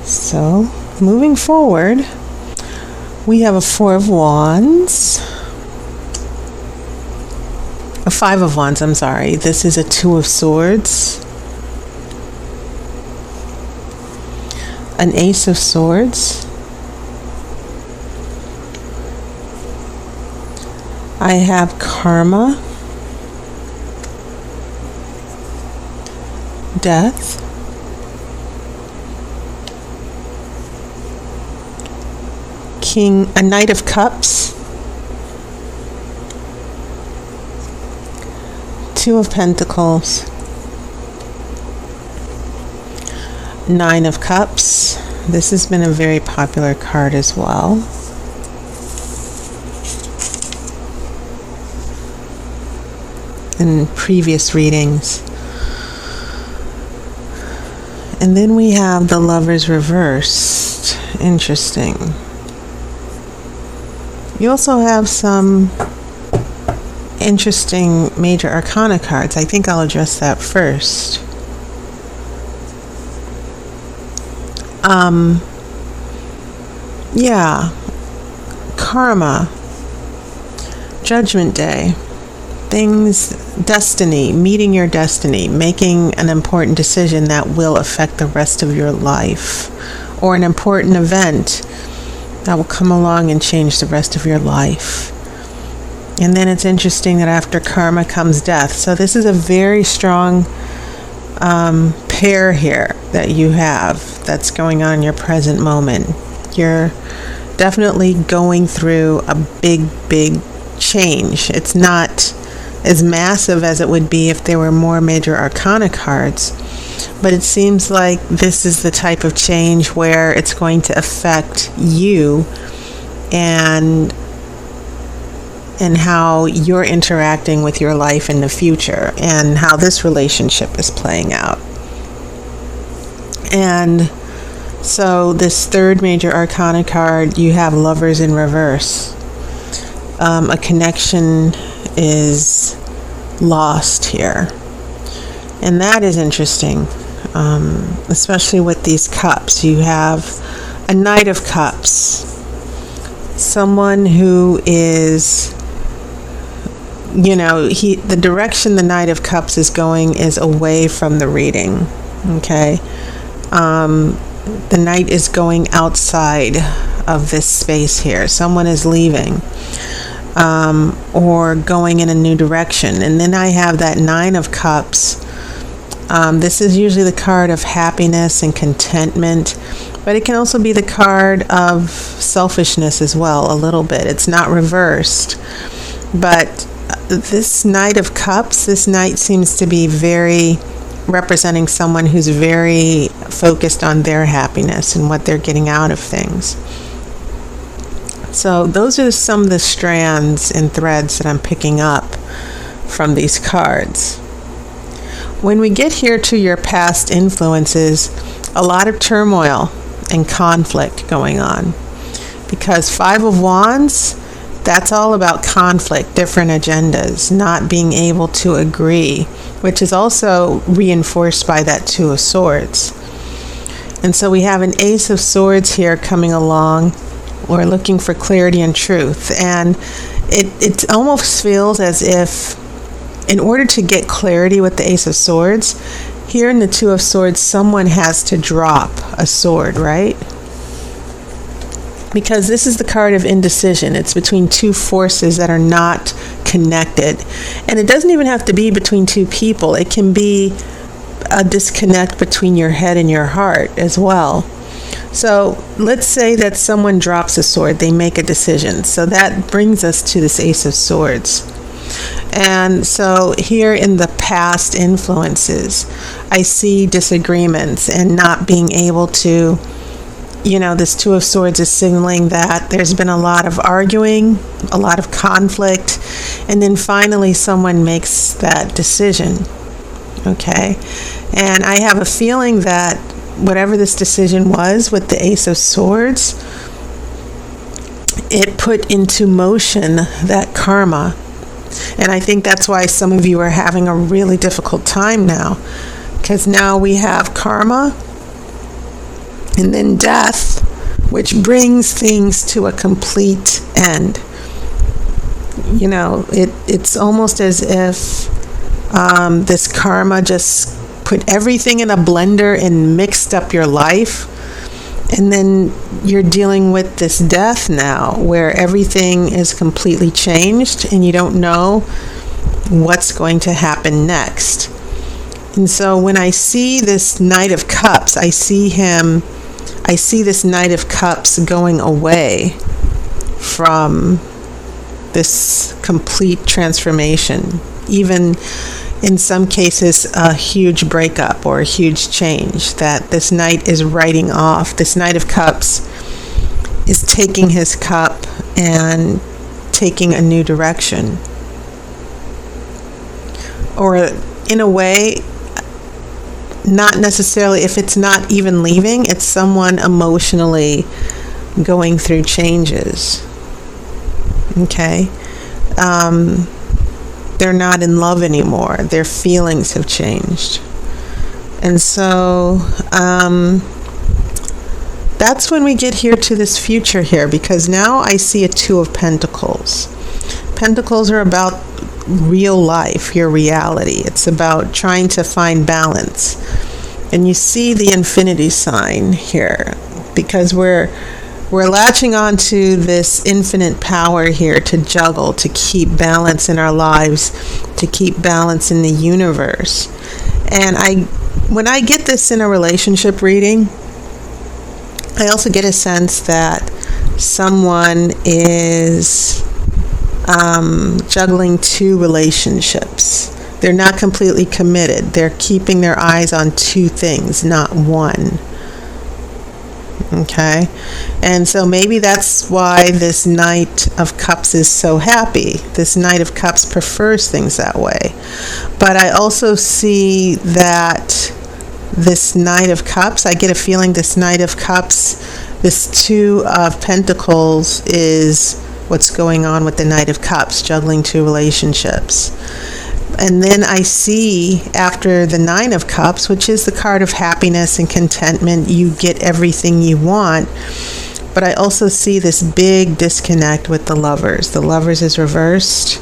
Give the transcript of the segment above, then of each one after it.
So, moving forward, we have a Four of Wands. A Five of Wands, I'm sorry. This is a Two of Swords. An Ace of Swords. I have Karma. Death. A Knight of Cups. Two of Pentacles. Nine of Cups. This has been a very popular card as well. In previous readings. And then we have the Lovers reversed. Interesting. You also have some interesting major arcana cards. I think I'll address that first. Yeah. Karma. Judgment Day. Things, destiny, meeting your destiny, making an important decision that will affect the rest of your life, or an important event that will come along and change the rest of your life. And then it's interesting that after karma comes death. So this is a very strong pair here that you have that's going on in your present moment. You're definitely going through a big change. It's not as massive as it would be if there were more major arcana cards. But it seems like this is the type of change where it's going to affect you and how you're interacting with your life in the future and how this relationship is playing out. And so this third major arcana card, you have Lovers in reverse. A connection is lost here. And that is interesting, especially with these cups. You have a Knight of Cups, someone who is, the direction the Knight of Cups is going is away from the reading, okay? The Knight is going outside of this space here. Someone is leaving. Or going in a new direction. And then I have that Nine of Cups. This is usually the card of happiness and contentment, but it can also be the card of selfishness as well, a little bit. It's not reversed. But this Knight of Cups, this Knight seems to be very representing someone who's very focused on their happiness and what they're getting out of things. So those are some of the strands and threads that I'm picking up from these cards. When we get here to your past influences, a lot of turmoil and conflict going on. Because Five of Wands, that's all about conflict, different agendas, not being able to agree, which is also reinforced by that Two of Swords. And so we have an Ace of Swords here coming along. We're looking for clarity and truth. And it almost feels as if in order to get clarity with the Ace of Swords, here in the Two of Swords, someone has to drop a sword, right? Because this is the card of indecision. It's between two forces that are not connected. And it doesn't even have to be between two people. It can be a disconnect between your head and your heart as well. So let's say that someone drops a sword, they make a decision. So that brings us to this Ace of Swords. And so here in the past influences, I see disagreements and not being able to, this Two of Swords is signaling that there's been a lot of arguing, a lot of conflict, and then finally someone makes that decision. Okay? And I have a feeling that whatever this decision was with the Ace of Swords, it put into motion that karma. And I think that's why some of you are having a really difficult time now. Because now we have karma And then death, which brings things to a complete end. You know, it's almost as if this karma just put everything in a blender and mixed up your life. And then you're dealing with this death now, where everything is completely changed and you don't know what's going to happen next. And so when I see this Knight of Cups, I see this Knight of Cups going away from this complete transformation, even in some cases a huge breakup or a huge change that this Knight is writing off. This Knight of Cups is taking his cup and taking a new direction. Or in a way, not necessarily, if it's not even leaving, it's someone emotionally going through changes. Okay? They're not in love anymore. Their feelings have changed. And so that's when we get here to this future here, because now I see a Two of Pentacles. Pentacles are about real life, your reality. It's about trying to find balance. And you see the infinity sign here, because we're latching on to this infinite power here to juggle, to keep balance in our lives, to keep balance in the universe. And when I get this in a relationship reading, I also get a sense that someone is juggling two relationships. They're not completely committed. They're keeping their eyes on two things, not one. Okay? And so maybe that's why this Knight of Cups is so happy. This Knight of Cups prefers things that way. But I also see that this Knight of Cups, I get a feeling this Knight of Cups, this Two of Pentacles is what's going on with the Knight of Cups, juggling two relationships. And then I see after the Nine of Cups, which is the card of happiness and contentment, you get everything you want. But I also see this big disconnect with the Lovers. The Lovers is reversed.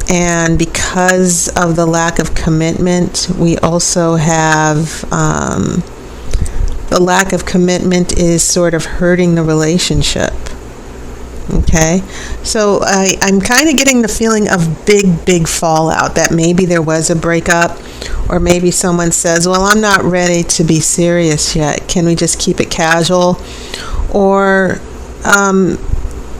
And because of the lack of commitment, we also have the lack of commitment is sort of hurting the relationship. Okay, so I'm kind of getting the feeling of big fallout, that maybe there was a breakup, or maybe someone says, well, I'm not ready to be serious yet. Can we just keep it casual? Or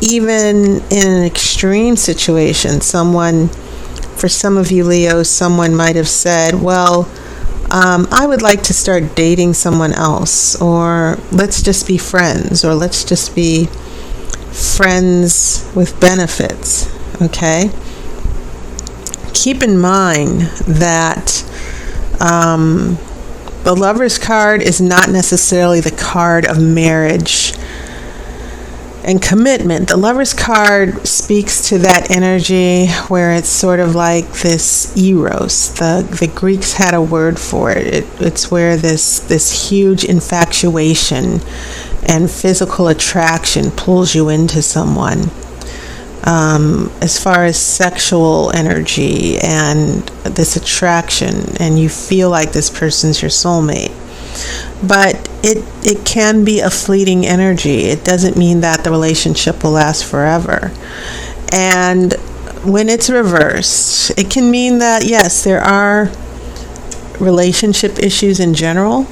even in an extreme situation, for some of you Leos, someone might have said, well, I would like to start dating someone else, or let's just be friends, or let's just be friends with benefits. Okay? Keep in mind that the Lover's card is not necessarily the card of marriage and commitment. The Lover's card speaks to that energy where it's sort of like this eros. The Greeks had a word for it. It's where this huge infatuation and physical attraction pulls you into someone. As far as sexual energy and this attraction, and you feel like this person's your soulmate. But it can be a fleeting energy. It doesn't mean that the relationship will last forever. And when it's reversed, it can mean that, yes, there are relationship issues in general,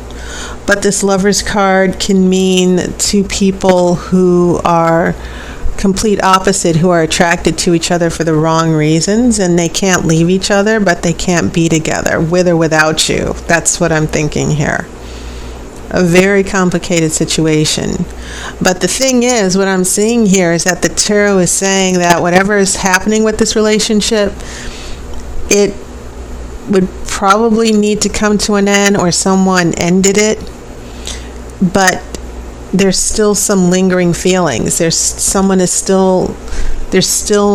but this Lover's card can mean two people who are complete opposite, who are attracted to each other for the wrong reasons, and they can't leave each other, but they can't be together, with or without you. That's what I'm thinking here. A very complicated situation. But the thing is, what I'm seeing here is that the tarot is saying that whatever is happening with this relationship, it would probably need to come to an end, or someone ended it, but there's still some lingering feelings. There's still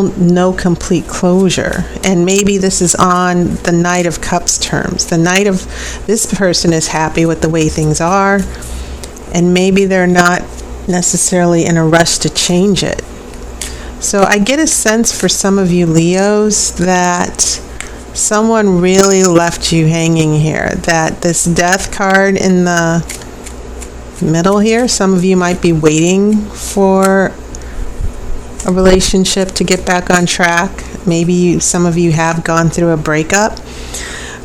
no complete closure. And maybe this is on the Knight of Cups terms. This person is happy with the way things are. and maybe they're not necessarily in a rush to change it. So I get a sense for some of you Leos that someone really left you hanging here, that this death card in the middle here, some of you might be waiting for a relationship to get back on track. Maybe some of you have gone through a breakup.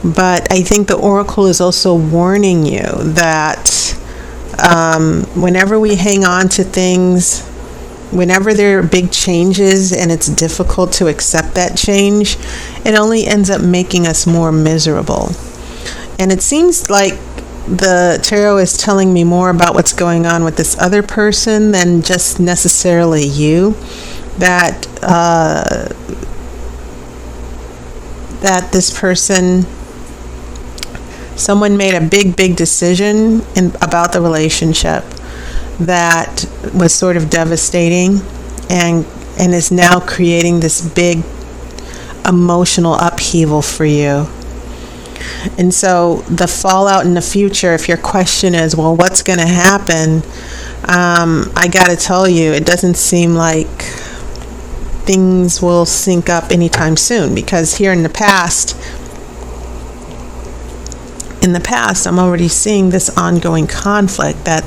But I think the Oracle is also warning you that whenever we hang on to things, whenever there are big changes and it's difficult to accept that change, it only ends up making us more miserable. And it seems like the tarot is telling me more about what's going on with this other person than just necessarily you. That this person, someone made a big decision about the relationship that was sort of devastating and is now creating this big emotional upheaval for you. And so the fallout in the future, if your question is, well, what's going to happen? I got to tell you, it doesn't seem like things will sync up anytime soon, because here in the past, I'm already seeing this ongoing conflict that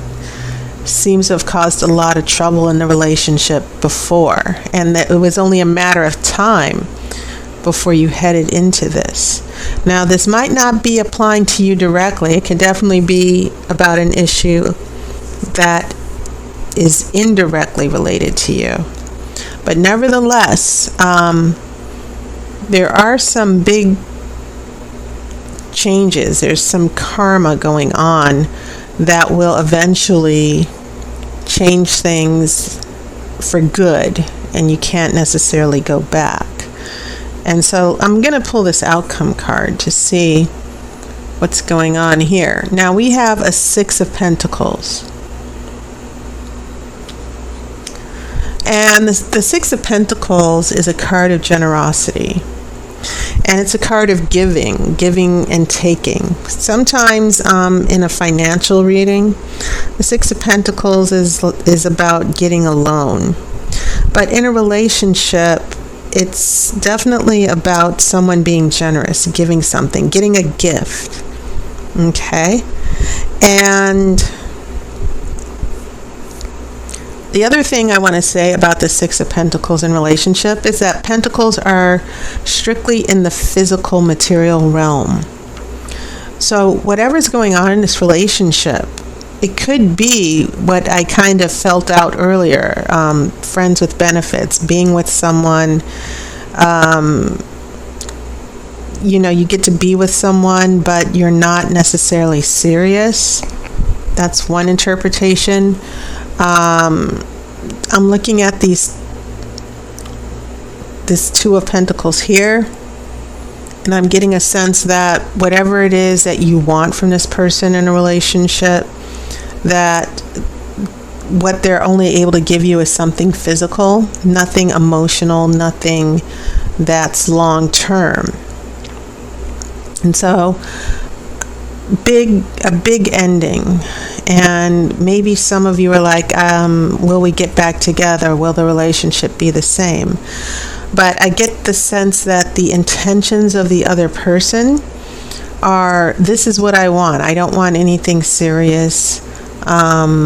seems to have caused a lot of trouble in the relationship before, and that it was only a matter of time before you headed into this. Now, this might not be applying to you directly. It can definitely be about an issue that is indirectly related to you. But nevertheless, there are some big changes. There's some karma going on that will eventually change things for good, and you can't necessarily go back. And so I'm going to pull this outcome card to see what's going on here. Now we have a Six of Pentacles. And the Six of Pentacles is a card of generosity. And it's a card of giving and taking. Sometimes in a financial reading, the Six of Pentacles is about getting a loan. But in a relationship, it's definitely about someone being generous, giving something, getting a gift. Okay? And the other thing I want to say about the Six of Pentacles in relationship is that Pentacles are strictly in the physical material realm. So whatever's going on in this relationship, it could be what I kind of felt out earlier, friends with benefits, being with someone, you get to be with someone, but you're not necessarily serious. That's one interpretation. I'm looking at this Two of Pentacles here, and I'm getting a sense that whatever it is that you want from this person in a relationship, that what they're only able to give you is something physical, nothing emotional, nothing that's long term. And so a big ending. And maybe some of you are like, will we get back together? Will the relationship be the same? But I get the sense that the intentions of the other person are, this is what I want. I don't want anything serious. I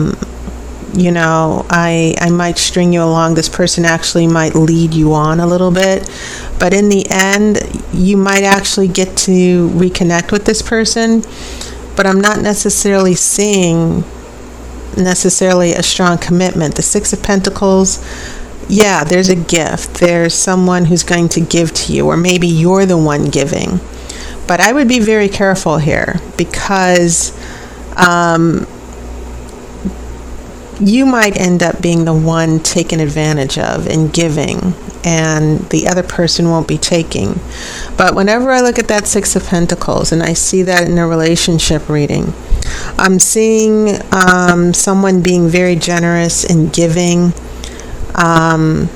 might string you along. This person actually might lead you on a little bit. But in the end, you might actually get to reconnect with this person. But I'm not necessarily seeing a strong commitment. The Six of Pentacles, yeah, there's a gift. There's someone who's going to give to you, or maybe you're the one giving. But I would be very careful here, because you might end up being the one taken advantage of and giving, and the other person won't be taking. But whenever I look at that Six of Pentacles and I see that in a relationship reading, I'm seeing someone being very generous and giving, and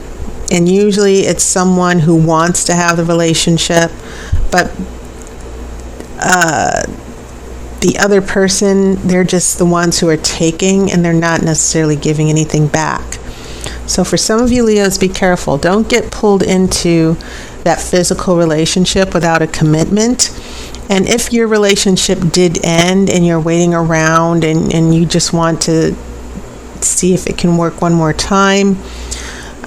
usually it's someone who wants to have the relationship, but the other person, they're just the ones who are taking, and they're not necessarily giving anything back. So for some of you Leos, be careful. Don't get pulled into that physical relationship without a commitment. And if your relationship did end and you're waiting around and you just want to see if it can work one more time,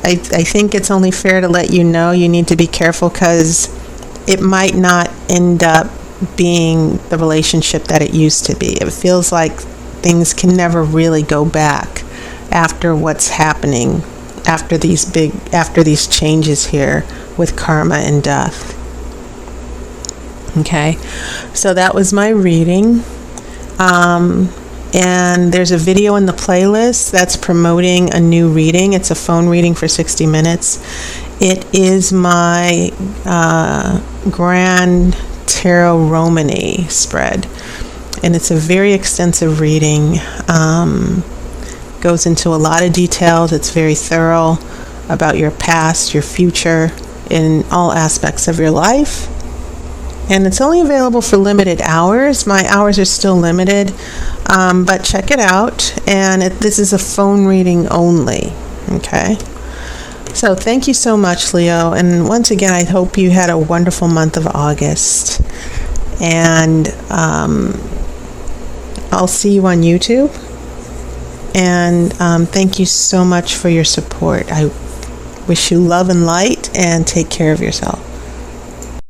I think it's only fair to let you know you need to be careful, because it might not end up being the relationship that it used to be. It feels like things can never really go back after what's happening, after these changes here with karma and death. Okay, so that was my reading. And there's a video in the playlist that's promoting a new reading. It's a phone reading for 60 minutes. It is my Grand Tarot Romany spread, and it's a very extensive reading. Goes into a lot of details. It's very thorough about your past, your future, in all aspects of your life. And it's only available for limited hours. My hours are still limited, but check it out. And this is a phone reading only. Okay. So thank you so much, Leo. And once again, I hope you had a wonderful month of August. And I'll see you on YouTube. And thank you so much for your support. I wish you love and light, and take care of yourself.